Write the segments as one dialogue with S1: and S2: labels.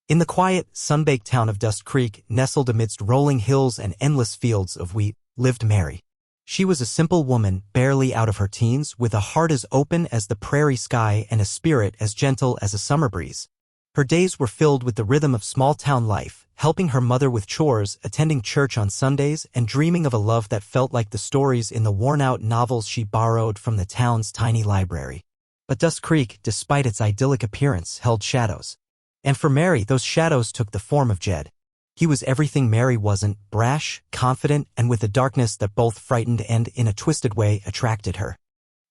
S1: In the quiet, sun-baked town of Dust Creek, nestled amidst rolling hills and endless fields of wheat, lived Mary. She was a simple woman, barely out of her teens, with a heart as open as the prairie sky and a spirit as gentle as a summer breeze. Her days were filled with the rhythm of small-town life, helping her mother with chores, attending church on Sundays, and dreaming of a love that felt like the stories in the worn-out novels she borrowed from the town's tiny library. But Dust Creek, despite its idyllic appearance, held shadows. And for Mary, those shadows took the form of Jed. He was everything Mary wasn't: brash, confident, and with a darkness that both frightened and, in a twisted way, attracted her.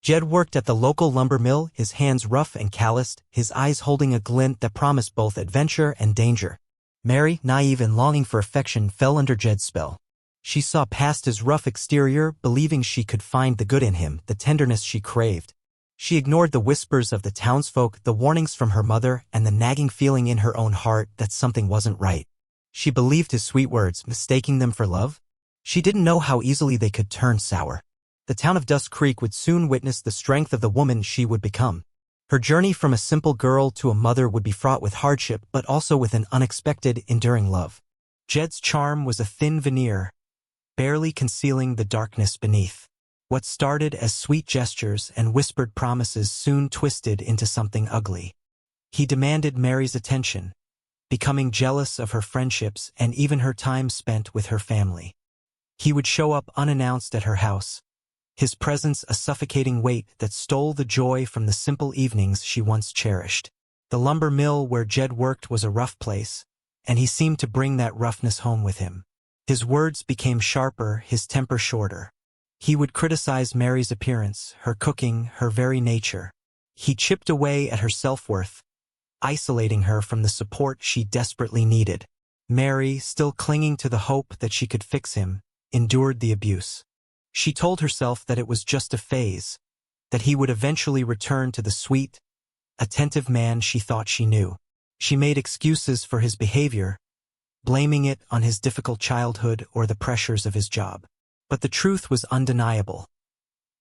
S1: Jed worked at the local lumber mill, his hands rough and calloused, his eyes holding a glint that promised both adventure and danger. Mary, naive and longing for affection, fell under Jed's spell. She saw past his rough exterior, believing she could find the good in him, the tenderness she craved. She ignored the whispers of the townsfolk, the warnings from her mother, and the nagging feeling in her own heart that something wasn't right. She believed his sweet words, mistaking them for love. She didn't know how easily they could turn sour. The town of Dust Creek would soon witness the strength of the woman she would become. Her journey from a simple girl to a mother would be fraught with hardship, but also with an unexpected, enduring love. Jed's charm was a thin veneer, barely concealing the darkness beneath. What started as sweet gestures and whispered promises soon twisted into something ugly. He demanded Mary's attention, becoming jealous of her friendships and even her time spent with her family. He would show up unannounced at her house, his presence a suffocating weight that stole the joy from the simple evenings she once cherished. The lumber mill where Jed worked was a rough place, and he seemed to bring that roughness home with him. His words became sharper, his temper shorter. He would criticize Mary's appearance, her cooking, her very nature. He chipped away at her self-worth, isolating her from the support she desperately needed. Mary, still clinging to the hope that she could fix him, endured the abuse. She told herself that it was just a phase, that he would eventually return to the sweet, attentive man she thought she knew. She made excuses for his behavior, blaming it on his difficult childhood or the pressures of his job. But the truth was undeniable.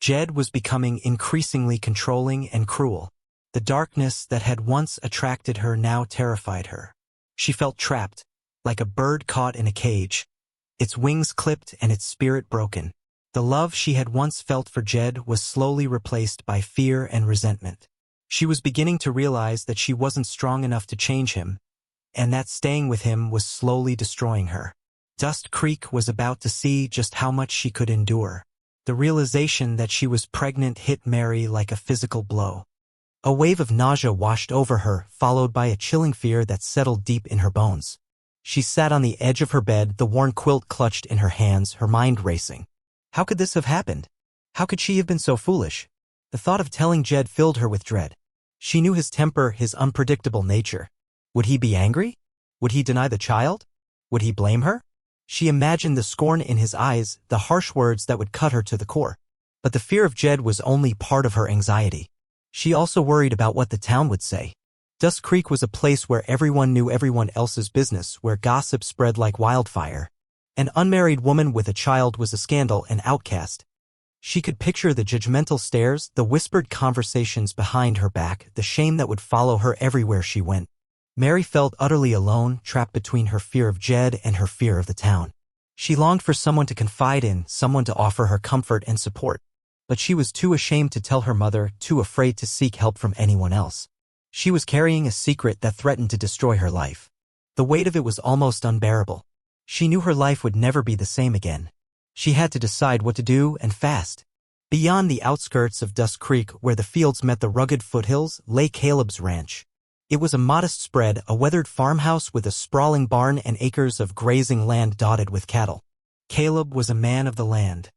S1: Jed was becoming increasingly controlling and cruel. The darkness that had once attracted her now terrified her. She felt trapped, like a bird caught in a cage, its wings clipped and its spirit broken. The love she had once felt for Jed was slowly replaced by fear and resentment. She was beginning to realize that she wasn't strong enough to change him, and that staying with him was slowly destroying her. Dust Creek was about to see just how much she could endure. The realization that she was pregnant hit Mary like a physical blow. A wave of nausea washed over her, followed by a chilling fear that settled deep in her bones. She sat on the edge of her bed, the worn quilt clutched in her hands, her mind racing. How could this have happened? How could she have been so foolish? The thought of telling Jed filled her with dread. She knew his temper, his unpredictable nature. Would he be angry? Would he deny the child? Would he blame her? She imagined the scorn in his eyes, the harsh words that would cut her to the core. But the fear of Jed was only part of her anxiety. She also worried about what the town would say. Dust Creek was a place where everyone knew everyone else's business, where gossip spread like wildfire. An unmarried woman with a child was a scandal, an outcast. She could picture the judgmental stares, the whispered conversations behind her back, the shame that would follow her everywhere she went. Mary felt utterly alone, trapped between her fear of Jed and her fear of the town. She longed for someone to confide in, someone to offer her comfort and support. But she was too ashamed to tell her mother, too afraid to seek help from anyone else. She was carrying a secret that threatened to destroy her life. The weight of it was almost unbearable. She knew her life would never be the same again. She had to decide what to do, and fast. Beyond the outskirts of Dust Creek, where the fields met the rugged foothills, lay Caleb's ranch. It was a modest spread, a weathered farmhouse with a sprawling barn and acres of grazing land dotted with cattle. Caleb was a man of the land.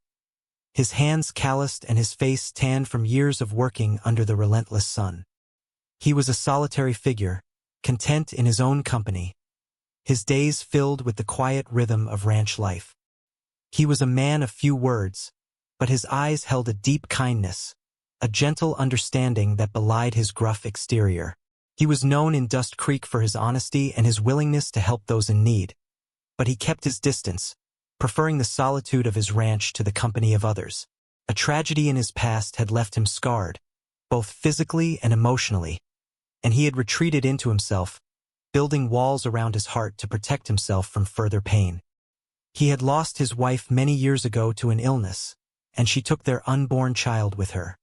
S1: His hands calloused and his face tanned from years of working under the relentless sun. He was a solitary figure, content in his own company, his days filled with the quiet rhythm of ranch life. He was a man of few words, but his eyes held a deep kindness, a gentle understanding that belied his gruff exterior. He was known in Dust Creek for his honesty and his willingness to help those in need, but he kept his distance, preferring the solitude of his ranch to the company of others. A tragedy in his past had left him scarred, both physically and emotionally, and he had retreated into himself, building walls around his heart to protect himself from further pain. He had lost his wife many years ago to an illness, and she took their unborn child with her.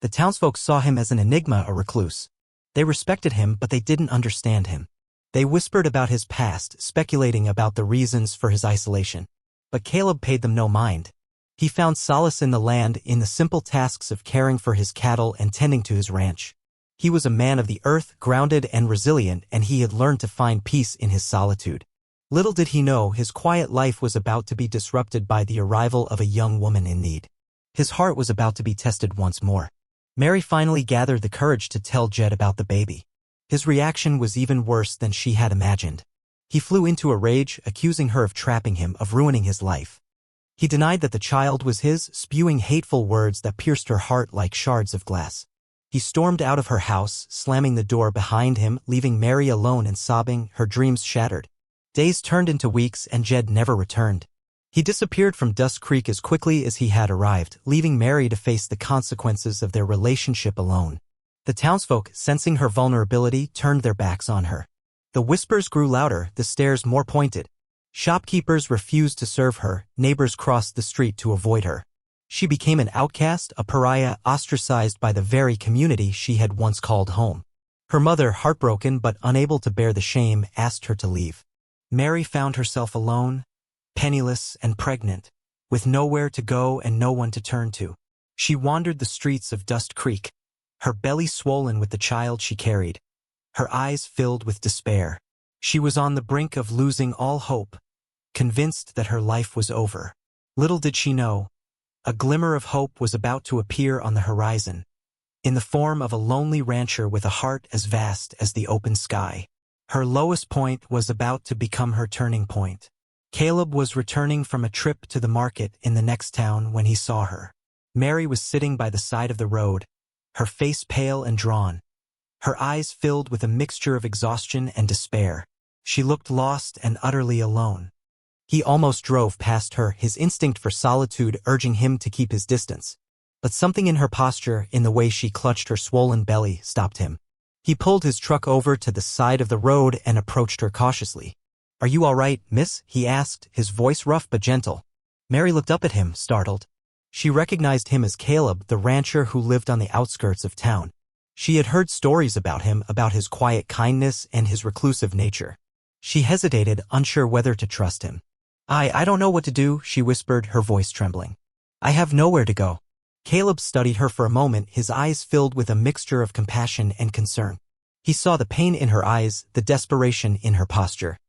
S1: The townsfolk saw him as an enigma, a recluse. They respected him, but they didn't understand him. They whispered about his past, speculating about the reasons for his isolation. But Caleb paid them no mind. He found solace in the land, in the simple tasks of caring for his cattle and tending to his ranch. He was a man of the earth, grounded and resilient, and he had learned to find peace in his solitude. Little did he know his quiet life was about to be disrupted by the arrival of a young woman in need. His heart was about to be tested once more. Mary finally gathered the courage to tell Jed about the baby. His reaction was even worse than she had imagined. He flew into a rage, accusing her of trapping him, of ruining his life. He denied that the child was his, spewing hateful words that pierced her heart like shards of glass. He stormed out of her house, slamming the door behind him, leaving Mary alone and sobbing, her dreams shattered. Days turned into weeks and Jed never returned. He disappeared from Dust Creek as quickly as he had arrived, leaving Mary to face the consequences of their relationship alone. The townsfolk, sensing her vulnerability, turned their backs on her. The whispers grew louder, the stares more pointed. Shopkeepers refused to serve her, neighbors crossed the street to avoid her. She became an outcast, a pariah, ostracized by the very community she had once called home. Her mother, heartbroken but unable to bear the shame, asked her to leave. Mary found herself alone, penniless and pregnant, with nowhere to go and no one to turn to. She wandered the streets of Dust Creek, her belly swollen with the child she carried, her eyes filled with despair. She was on the brink of losing all hope, convinced that her life was over. Little did she know, a glimmer of hope was about to appear on the horizon, in the form of a lonely rancher with a heart as vast as the open sky. Her lowest point was about to become her turning point. Caleb was returning from a trip to the market in the next town when he saw her. Mary was sitting by the side of the road, her face pale and drawn, her eyes filled with a mixture of exhaustion and despair. She looked lost and utterly alone. He almost drove past her, his instinct for solitude urging him to keep his distance. But something in her posture, in the way she clutched her swollen belly, stopped him. He pulled his truck over to the side of the road and approached her cautiously. "Are you all right, miss?" he asked, his voice rough but gentle. Mary looked up at him, startled. She recognized him as Caleb, the rancher who lived on the outskirts of town. She had heard stories about him, about his quiet kindness and his reclusive nature. She hesitated, unsure whether to trust him. I don't know what to do," she whispered, her voice trembling. "I have nowhere to go." Caleb studied her for a moment, his eyes filled with a mixture of compassion and concern. He saw the pain in her eyes, the desperation in her posture.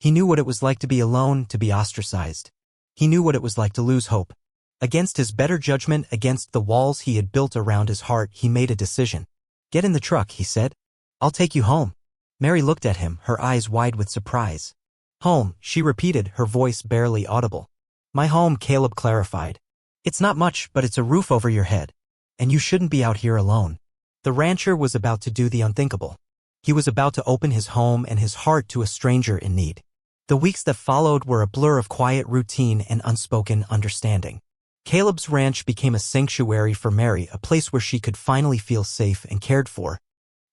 S1: He knew what it was like to be alone, to be ostracized. He knew what it was like to lose hope. Against his better judgment, against the walls he had built around his heart, he made a decision. "Get in the truck," he said. "I'll take you home." Mary looked at him, her eyes wide with surprise. "Home," she repeated, her voice barely audible. "My home," Caleb clarified. "It's not much, but it's a roof over your head. And you shouldn't be out here alone." The rancher was about to do the unthinkable. He was about to open his home and his heart to a stranger in need. The weeks that followed were a blur of quiet routine and unspoken understanding. Caleb's ranch became a sanctuary for Mary, a place where she could finally feel safe and cared for.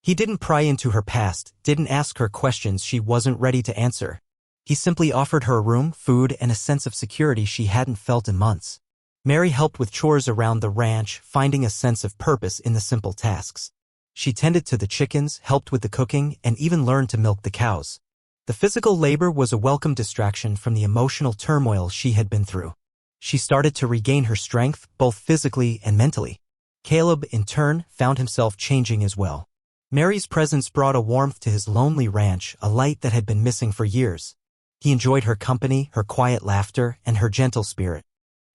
S1: He didn't pry into her past, didn't ask her questions she wasn't ready to answer. He simply offered her a room, food, and a sense of security she hadn't felt in months. Mary helped with chores around the ranch, finding a sense of purpose in the simple tasks. She tended to the chickens, helped with the cooking, and even learned to milk the cows. The physical labor was a welcome distraction from the emotional turmoil she had been through. She started to regain her strength, both physically and mentally. Caleb, in turn, found himself changing as well. Mary's presence brought a warmth to his lonely ranch, a light that had been missing for years. He enjoyed her company, her quiet laughter, and her gentle spirit.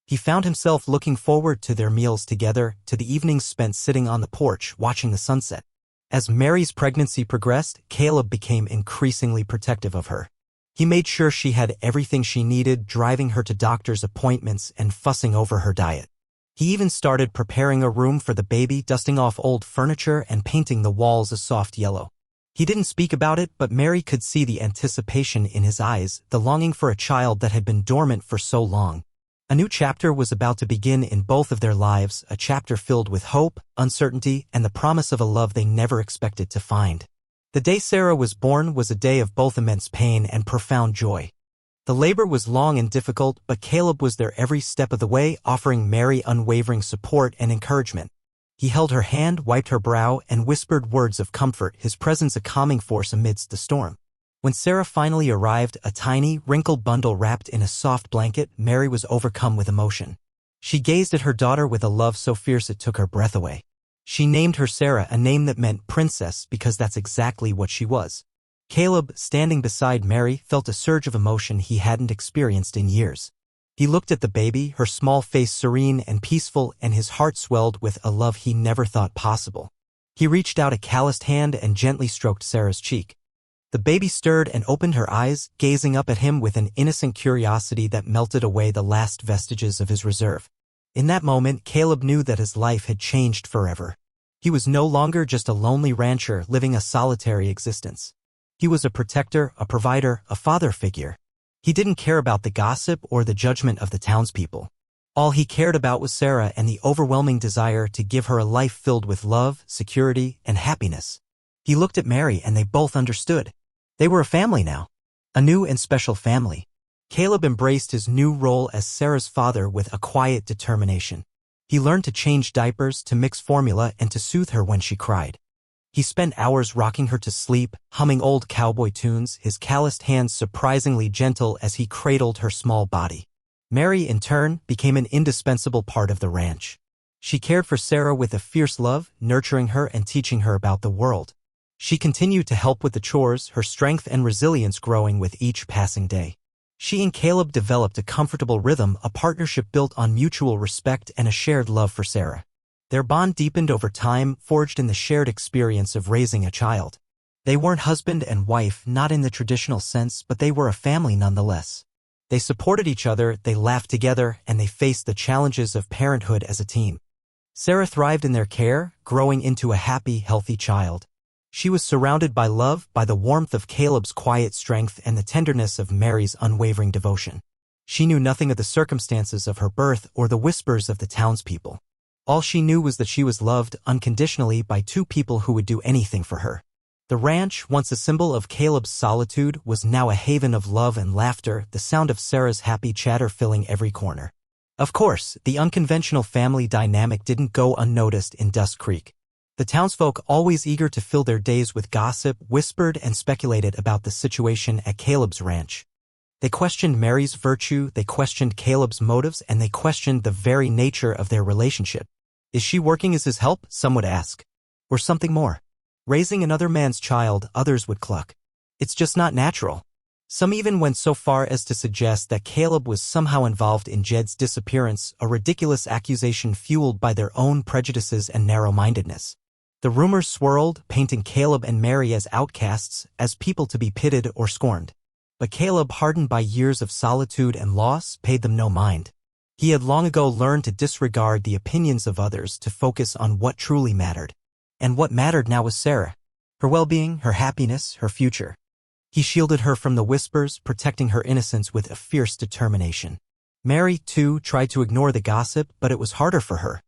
S1: He found himself looking forward to their meals together, to the evenings spent sitting on the porch, watching the sunset. As Mary's pregnancy progressed, Caleb became increasingly protective of her. He made sure she had everything she needed, driving her to doctor's appointments and fussing over her diet. He even started preparing a room for the baby, dusting off old furniture and painting the walls a soft yellow. He didn't speak about it, but Mary could see the anticipation in his eyes, the longing for a child that had been dormant for so long. A new chapter was about to begin in both of their lives, a chapter filled with hope, uncertainty, and the promise of a love they never expected to find. The day Sarah was born was a day of both immense pain and profound joy. The labor was long and difficult, but Caleb was there every step of the way, offering Mary unwavering support and encouragement. He held her hand, wiped her brow, and whispered words of comfort, his presence a calming force amidst the storm. When Sarah finally arrived, a tiny, wrinkled bundle wrapped in a soft blanket, Mary was overcome with emotion. She gazed at her daughter with a love so fierce it took her breath away. She named her Sarah, a name that meant princess, because that's exactly what she was. Caleb, standing beside Mary, felt a surge of emotion he hadn't experienced in years. He looked at the baby, her small face serene and peaceful, and his heart swelled with a love he never thought possible. He reached out a calloused hand and gently stroked Sarah's cheek. The baby stirred and opened her eyes, gazing up at him with an innocent curiosity that melted away the last vestiges of his reserve. In that moment, Caleb knew that his life had changed forever. He was no longer just a lonely rancher living a solitary existence. He was a protector, a provider, a father figure. He didn't care about the gossip or the judgment of the townspeople. All he cared about was Sarah and the overwhelming desire to give her a life filled with love, security, and happiness. He looked at Mary and they both understood. They were a family now. A new and special family. Caleb embraced his new role as Sarah's father with a quiet determination. He learned to change diapers, to mix formula, and to soothe her when she cried. He spent hours rocking her to sleep, humming old cowboy tunes, his calloused hands surprisingly gentle as he cradled her small body. Mary, in turn, became an indispensable part of the ranch. She cared for Sarah with a fierce love, nurturing her and teaching her about the world. She continued to help with the chores, her strength and resilience growing with each passing day. She and Caleb developed a comfortable rhythm, a partnership built on mutual respect and a shared love for Sarah. Their bond deepened over time, forged in the shared experience of raising a child. They weren't husband and wife, not in the traditional sense, but they were a family nonetheless. They supported each other, they laughed together, and they faced the challenges of parenthood as a team. Sarah thrived in their care, growing into a happy, healthy child. She was surrounded by love, by the warmth of Caleb's quiet strength and the tenderness of Mary's unwavering devotion. She knew nothing of the circumstances of her birth or the whispers of the townspeople. All she knew was that she was loved unconditionally by two people who would do anything for her. The ranch, once a symbol of Caleb's solitude, was now a haven of love and laughter, the sound of Sarah's happy chatter filling every corner. Of course, the unconventional family dynamic didn't go unnoticed in Dust Creek. The townsfolk, always eager to fill their days with gossip, whispered and speculated about the situation at Caleb's ranch. They questioned Mary's virtue, they questioned Caleb's motives, and they questioned the very nature of their relationship. Is she working as his help? Some would ask. Or something more. Raising another man's child, others would cluck. It's just not natural. Some even went so far as to suggest that Caleb was somehow involved in Jed's disappearance, a ridiculous accusation fueled by their own prejudices and narrow-mindedness. The rumors swirled, painting Caleb and Mary as outcasts, as people to be pitied or scorned. But Caleb, hardened by years of solitude and loss, paid them no mind. He had long ago learned to disregard the opinions of others to focus on what truly mattered. And what mattered now was Sarah. Her well-being, her happiness, her future. He shielded her from the whispers, protecting her innocence with a fierce determination. Mary, too, tried to ignore the gossip, but it was harder for her.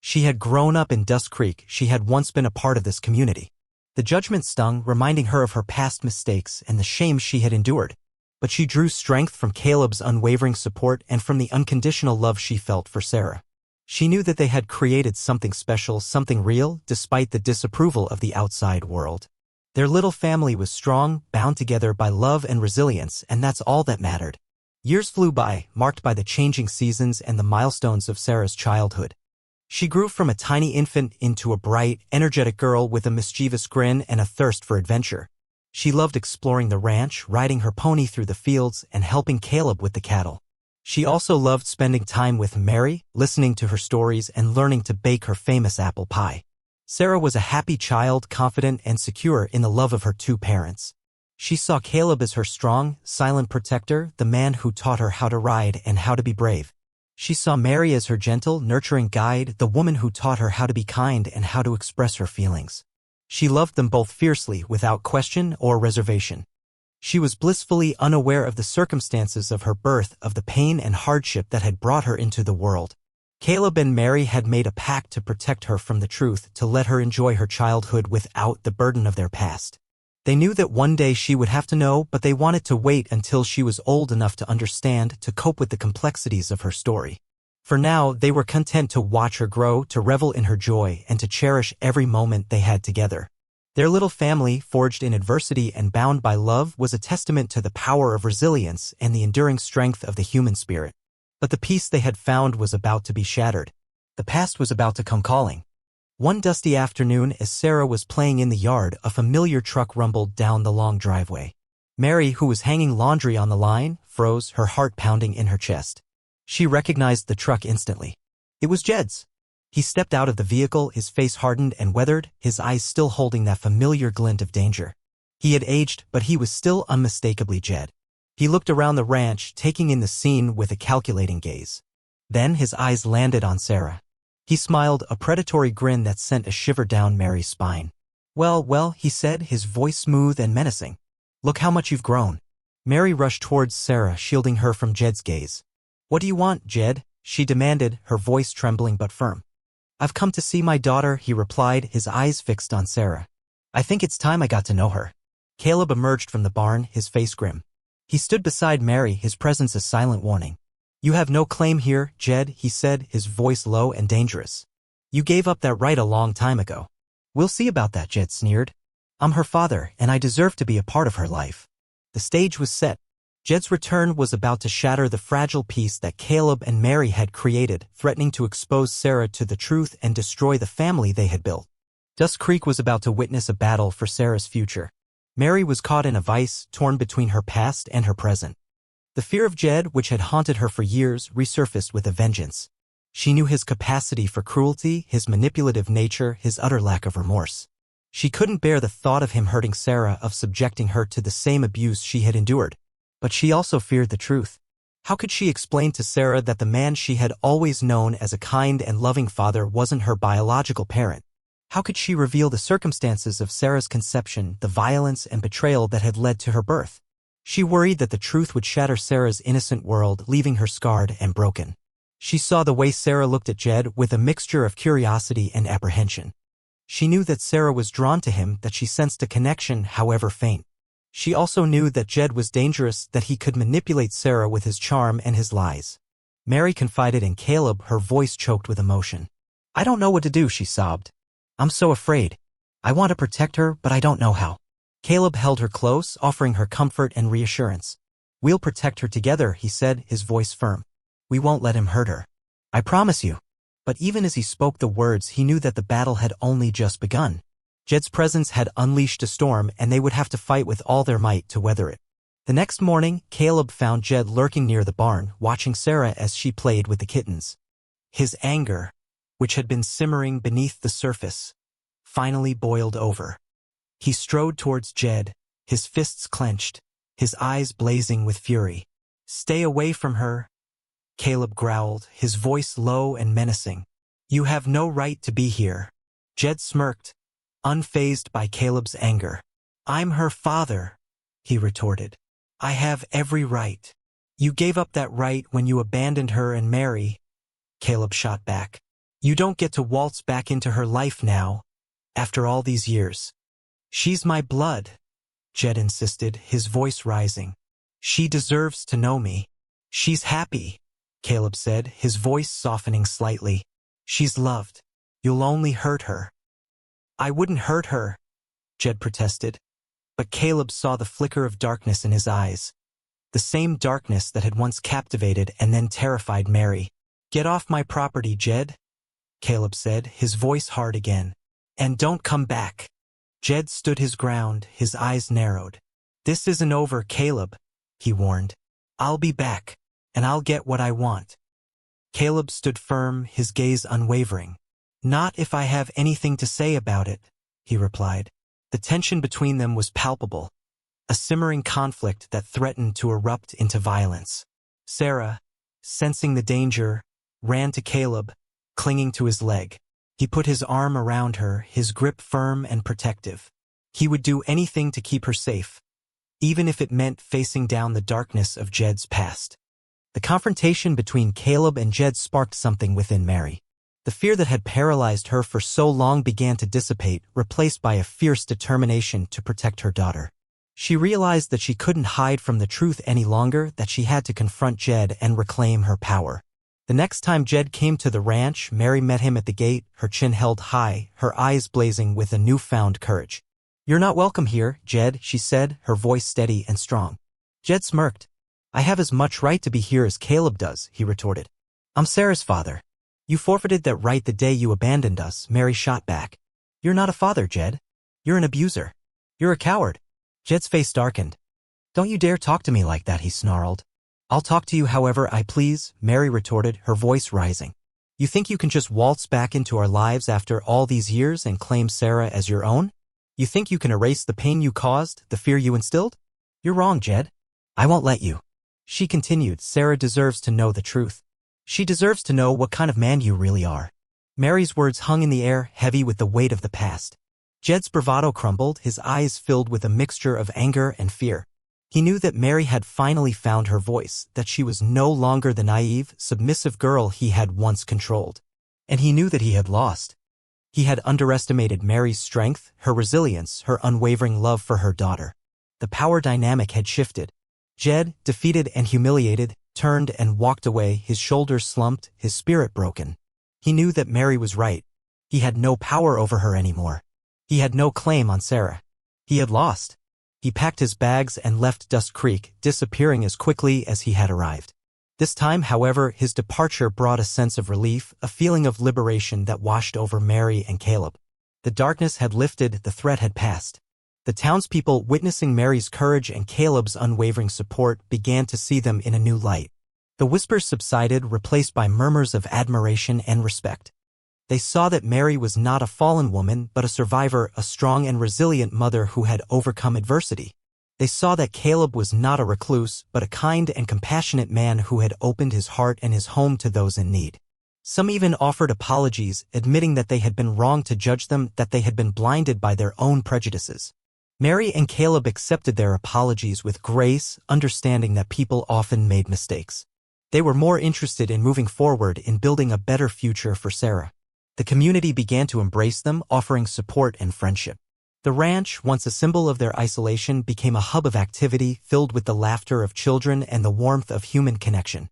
S1: She had grown up in Dust Creek, she had once been a part of this community. The judgment stung, reminding her of her past mistakes and the shame she had endured. But she drew strength from Caleb's unwavering support and from the unconditional love she felt for Sarah. She knew that they had created something special, something real, despite the disapproval of the outside world. Their little family was strong, bound together by love and resilience, and that's all that mattered. Years flew by, marked by the changing seasons and the milestones of Sarah's childhood. She grew from a tiny infant into a bright, energetic girl with a mischievous grin and a thirst for adventure. She loved exploring the ranch, riding her pony through the fields, and helping Caleb with the cattle. She also loved spending time with Mary, listening to her stories and learning to bake her famous apple pie. Sarah was a happy child, confident and secure in the love of her two parents. She saw Caleb as her strong, silent protector, the man who taught her how to ride and how to be brave. She saw Mary as her gentle, nurturing guide, the woman who taught her how to be kind and how to express her feelings. She loved them both fiercely, without question or reservation. She was blissfully unaware of the circumstances of her birth, of the pain and hardship that had brought her into the world. Caleb and Mary had made a pact to protect her from the truth, to let her enjoy her childhood without the burden of their past. They knew that one day she would have to know, but they wanted to wait until she was old enough to understand, to cope with the complexities of her story. For now, they were content to watch her grow, to revel in her joy, and to cherish every moment they had together. Their little family, forged in adversity and bound by love, was a testament to the power of resilience and the enduring strength of the human spirit. But the peace they had found was about to be shattered. The past was about to come calling. One dusty afternoon, as Sarah was playing in the yard, a familiar truck rumbled down the long driveway. Mary, who was hanging laundry on the line, froze, her heart pounding in her chest. She recognized the truck instantly. It was Jed's. He stepped out of the vehicle, his face hardened and weathered, his eyes still holding that familiar glint of danger. He had aged, but he was still unmistakably Jed. He looked around the ranch, taking in the scene with a calculating gaze. Then his eyes landed on Sarah. He smiled, a predatory grin that sent a shiver down Mary's spine. Well, he said, his voice smooth and menacing. Look how much you've grown. Mary rushed towards Sarah, shielding her from Jed's gaze. What do you want, Jed? She demanded, her voice trembling but firm. I've come to see my daughter, he replied, his eyes fixed on Sarah. I think it's time I got to know her. Caleb emerged from the barn, his face grim. He stood beside Mary, his presence a silent warning. You have no claim here, Jed, he said, his voice low and dangerous. You gave up that right a long time ago. We'll see about that, Jed sneered. I'm her father, and I deserve to be a part of her life. The stage was set. Jed's return was about to shatter the fragile peace that Caleb and Mary had created, threatening to expose Sarah to the truth and destroy the family they had built. Dust Creek was about to witness a battle for Sarah's future. Mary was caught in a vice, torn between her past and her present. The fear of Jed, which had haunted her for years, resurfaced with a vengeance. She knew his capacity for cruelty, his manipulative nature, his utter lack of remorse. She couldn't bear the thought of him hurting Sarah, of subjecting her to the same abuse she had endured. But she also feared the truth. How could she explain to Sarah that the man she had always known as a kind and loving father wasn't her biological parent? How could she reveal the circumstances of Sarah's conception, the violence and betrayal that had led to her birth? She worried that the truth would shatter Sarah's innocent world, leaving her scarred and broken. She saw the way Sarah looked at Jed with a mixture of curiosity and apprehension. She knew that Sarah was drawn to him, that she sensed a connection, however faint. She also knew that Jed was dangerous, that he could manipulate Sarah with his charm and his lies. Mary confided in Caleb, her voice choked with emotion. I don't know what to do, she sobbed. I'm so afraid. I want to protect her, but I don't know how. Caleb held her close, offering her comfort and reassurance. We'll protect her together, he said, his voice firm. We won't let him hurt her. I promise you. But even as he spoke the words, he knew that the battle had only just begun. Jed's presence had unleashed a storm, and they would have to fight with all their might to weather it. The next morning, Caleb found Jed lurking near the barn, watching Sarah as she played with the kittens. His anger, which had been simmering beneath the surface, finally boiled over. He strode towards Jed, his fists clenched, his eyes blazing with fury. Stay away from her, Caleb growled, his voice low and menacing. You have no right to be here. Jed smirked, unfazed by Caleb's anger. I'm her father, he retorted. I have every right. You gave up that right when you abandoned her and Mary, Caleb shot back. You don't get to waltz back into her life now, after all these years. She's my blood, Jed insisted, his voice rising. She deserves to know me. She's happy, Caleb said, his voice softening slightly. She's loved. You'll only hurt her. I wouldn't hurt her, Jed protested. But Caleb saw the flicker of darkness in his eyes. The same darkness that had once captivated and then terrified Mary. Get off my property, Jed, Caleb said, his voice hard again. And don't come back. Jed stood his ground, his eyes narrowed. This isn't over, Caleb, he warned. I'll be back, and I'll get what I want. Caleb stood firm, his gaze unwavering. Not if I have anything to say about it, he replied. The tension between them was palpable, a simmering conflict that threatened to erupt into violence. Sarah, sensing the danger, ran to Caleb, clinging to his leg. He put his arm around her, his grip firm and protective. He would do anything to keep her safe, even if it meant facing down the darkness of Jed's past. The confrontation between Caleb and Jed sparked something within Mary. The fear that had paralyzed her for so long began to dissipate, replaced by a fierce determination to protect her daughter. She realized that she couldn't hide from the truth any longer, that she had to confront Jed and reclaim her power. The next time Jed came to the ranch, Mary met him at the gate, her chin held high, her eyes blazing with a newfound courage. "You're not welcome here, Jed," she said, her voice steady and strong. Jed smirked. "I have as much right to be here as Caleb does," he retorted. "I'm Sarah's father." "You forfeited that right the day you abandoned us," Mary shot back. "You're not a father, Jed. You're an abuser. You're a coward." Jed's face darkened. "Don't you dare talk to me like that," he snarled. "I'll talk to you however I please," Mary retorted, her voice rising. "You think you can just waltz back into our lives after all these years and claim Sarah as your own? You think you can erase the pain you caused, the fear you instilled? You're wrong, Jed. I won't let you." She continued, "Sarah deserves to know the truth. She deserves to know what kind of man you really are." Mary's words hung in the air, heavy with the weight of the past. Jed's bravado crumbled, his eyes filled with a mixture of anger and fear. He knew that Mary had finally found her voice, that she was no longer the naive, submissive girl he had once controlled. And he knew that he had lost. He had underestimated Mary's strength, her resilience, her unwavering love for her daughter. The power dynamic had shifted. Jed, defeated and humiliated, turned and walked away, his shoulders slumped, his spirit broken. He knew that Mary was right. He had no power over her anymore. He had no claim on Sarah. He had lost. He packed his bags and left Dust Creek, disappearing as quickly as he had arrived. This time, however, his departure brought a sense of relief, a feeling of liberation that washed over Mary and Caleb. The darkness had lifted, the threat had passed. The townspeople, witnessing Mary's courage and Caleb's unwavering support, began to see them in a new light. The whispers subsided, replaced by murmurs of admiration and respect. They saw that Mary was not a fallen woman, but a survivor, a strong and resilient mother who had overcome adversity. They saw that Caleb was not a recluse, but a kind and compassionate man who had opened his heart and his home to those in need. Some even offered apologies, admitting that they had been wrong to judge them, that they had been blinded by their own prejudices. Mary and Caleb accepted their apologies with grace, understanding that people often made mistakes. They were more interested in moving forward, in building a better future for Sarah. The community began to embrace them, offering support and friendship. The ranch, once a symbol of their isolation, became a hub of activity filled with the laughter of children and the warmth of human connection.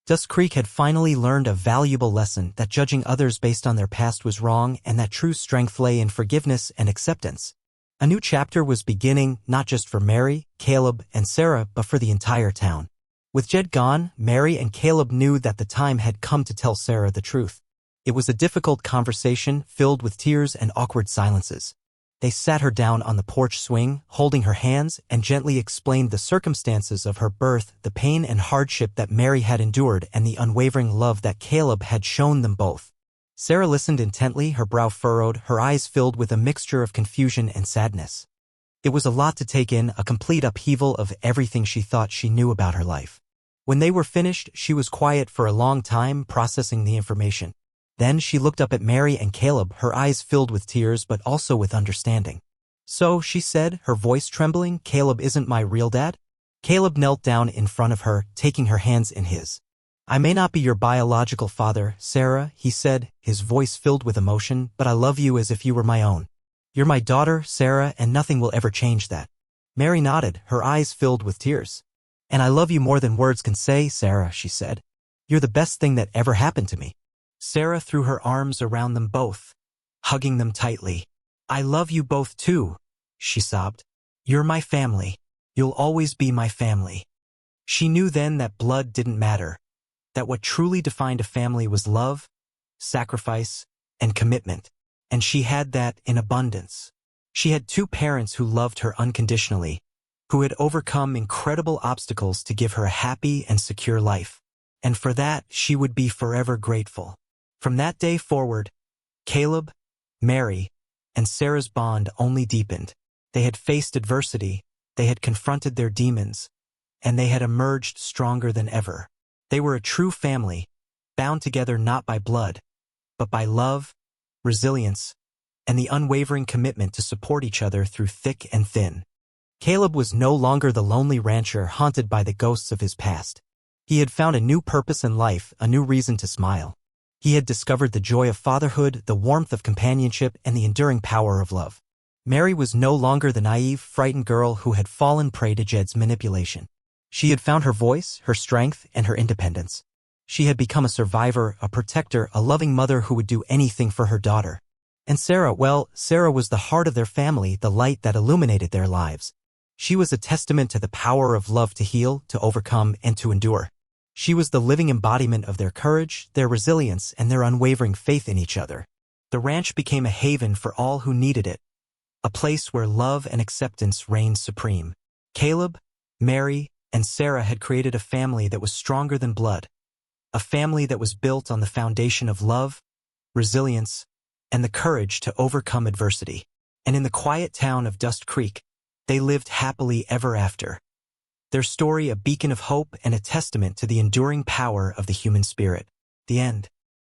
S1: Dust Creek had finally learned a valuable lesson, that judging others based on their past was wrong, and that true strength lay in forgiveness and acceptance. A new chapter was beginning, not just for Mary, Caleb, and Sarah, but for the entire town. With Jed gone, Mary and Caleb knew that the time had come to tell Sarah the truth. It was a difficult conversation, filled with tears and awkward silences. They sat her down on the porch swing, holding her hands, and gently explained the circumstances of her birth, the pain and hardship that Mary had endured, and the unwavering love that Caleb had shown them both. Sarah listened intently, her brow furrowed, her eyes filled with a mixture of confusion and sadness. It was a lot to take in, a complete upheaval of everything she thought she knew about her life. When they were finished, she was quiet for a long time, processing the information. Then she looked up at Mary and Caleb, her eyes filled with tears but also with understanding. "So," she said, her voice trembling, "Caleb isn't my real dad?" Caleb knelt down in front of her, taking her hands in his. "I may not be your biological father, Sarah," he said, his voice filled with emotion, "but I love you as if you were my own. You're my daughter, Sarah, and nothing will ever change that." Mary nodded, her eyes filled with tears. "And I love you more than words can say, Sarah," she said. "You're the best thing that ever happened to me." Sarah threw her arms around them both, hugging them tightly. "I love you both too," she sobbed. "You're my family. You'll always be my family." She knew then that blood didn't matter, that what truly defined a family was love, sacrifice, and commitment. And she had that in abundance. She had two parents who loved her unconditionally, who had overcome incredible obstacles to give her a happy and secure life. And for that, she would be forever grateful. From that day forward, Caleb, Mary, and Sarah's bond only deepened. They had faced adversity, they had confronted their demons, and they had emerged stronger than ever. They were a true family, bound together not by blood, but by love, resilience, and the unwavering commitment to support each other through thick and thin. Caleb was no longer the lonely rancher haunted by the ghosts of his past. He had found a new purpose in life, a new reason to smile. He had discovered the joy of fatherhood, the warmth of companionship, and the enduring power of love. Mary was no longer the naive, frightened girl who had fallen prey to Jed's manipulation. She had found her voice, her strength, and her independence. She had become a survivor, a protector, a loving mother who would do anything for her daughter. And Sarah, well, Sarah was the heart of their family, the light that illuminated their lives. She was a testament to the power of love to heal, to overcome, and to endure. She was the living embodiment of their courage, their resilience, and their unwavering faith in each other. The ranch became a haven for all who needed it, a place where love and acceptance reigned supreme. Caleb, Mary, and Sarah had created a family that was stronger than blood, a family that was built on the foundation of love, resilience, and the courage to overcome adversity. And in the quiet town of Dust Creek, they lived happily ever after. Their story a beacon of hope and a testament to the enduring power of the human spirit. The end.